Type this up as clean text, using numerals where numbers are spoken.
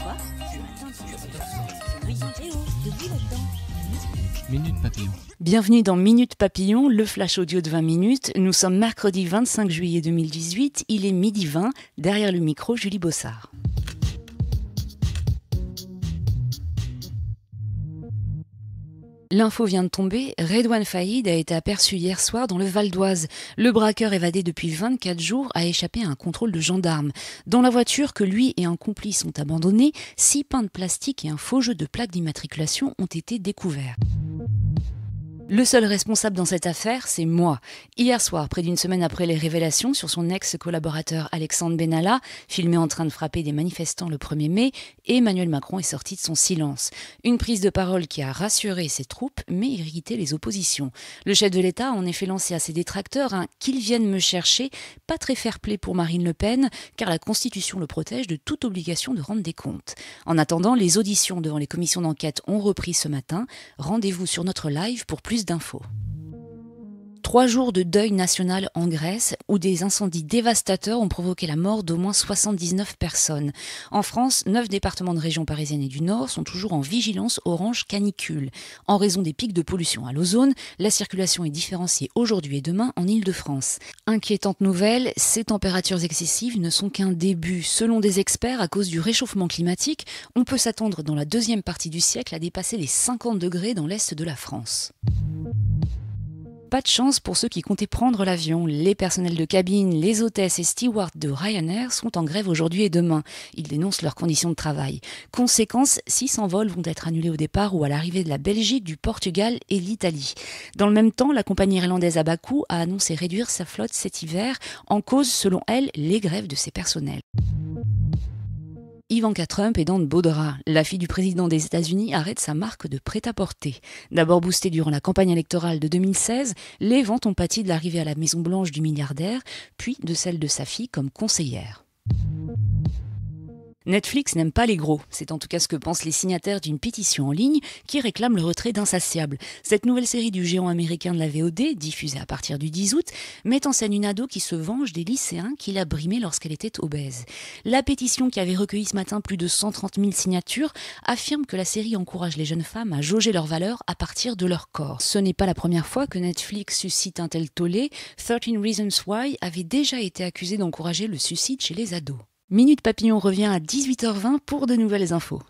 Quoi? Ce matin, Théo, debout là-dedans. Minute Papillon. Bienvenue dans Minute Papillon, le flash audio de 20 minutes. Nous sommes mercredi 25 juillet 2018, il est midi 20. Derrière le micro, Julie Bossard. L'info vient de tomber, Redouane Faïd a été aperçu hier soir dans le Val d'Oise. Le braqueur évadé depuis 24 jours a échappé à un contrôle de gendarmes. Dans la voiture que lui et un complice ont abandonnée, 6 pains de plastique et un faux jeu de plaque d'immatriculation ont été découverts. Le seul responsable dans cette affaire, c'est moi. Hier soir, près d'une semaine après les révélations sur son ex-collaborateur Alexandre Benalla, filmé en train de frapper des manifestants le 1er mai, Emmanuel Macron est sorti de son silence. Une prise de parole qui a rassuré ses troupes, mais irrité les oppositions. Le chef de l'État a en effet lancé à ses détracteurs un « qu'ils viennent me chercher », pas très fair-play pour Marine Le Pen, car la Constitution le protège de toute obligation de rendre des comptes. En attendant, les auditions devant les commissions d'enquête ont repris ce matin. Rendez-vous sur notre live pour plus d'infos. 3 jours de deuil national en Grèce, où des incendies dévastateurs ont provoqué la mort d'au moins 79 personnes. En France, 9 départements de région parisienne et du Nord sont toujours en vigilance orange canicule. En raison des pics de pollution à l'ozone, la circulation est différenciée aujourd'hui et demain en Île-de-France. Inquiétante nouvelle, ces températures excessives ne sont qu'un début. Selon des experts, à cause du réchauffement climatique, on peut s'attendre dans la deuxième partie du siècle à dépasser les 50 degrés dans l'est de la France. Pas de chance pour ceux qui comptaient prendre l'avion. Les personnels de cabine, les hôtesses et stewards de Ryanair sont en grève aujourd'hui et demain. Ils dénoncent leurs conditions de travail. Conséquence, 600 vols vont être annulés au départ ou à l'arrivée de la Belgique, du Portugal et l'Italie. Dans le même temps, la compagnie irlandaise Abaco a annoncé réduire sa flotte cet hiver, en cause, selon elle, les grèves de ses personnels. Ivanka Trump est dans de beaux draps. La fille du président des États-Unis arrête sa marque de prêt-à-porter. D'abord boostée durant la campagne électorale de 2016, les ventes ont pâti de l'arrivée à la Maison-Blanche du milliardaire, puis de celle de sa fille comme conseillère. Netflix n'aime pas les gros. C'est en tout cas ce que pensent les signataires d'une pétition en ligne qui réclame le retrait d'Insatiable. Cette nouvelle série du géant américain de la VOD, diffusée à partir du 10 août, met en scène une ado qui se venge des lycéens qu'il a brimés lorsqu'elle était obèse. La pétition, qui avait recueilli ce matin plus de 130 000 signatures, affirme que la série encourage les jeunes femmes à jauger leur valeur à partir de leur corps. Ce n'est pas la première fois que Netflix suscite un tel tollé. 13 Reasons Why avait déjà été accusé d'encourager le suicide chez les ados. Minute Papillon revient à 18h20 pour de nouvelles infos.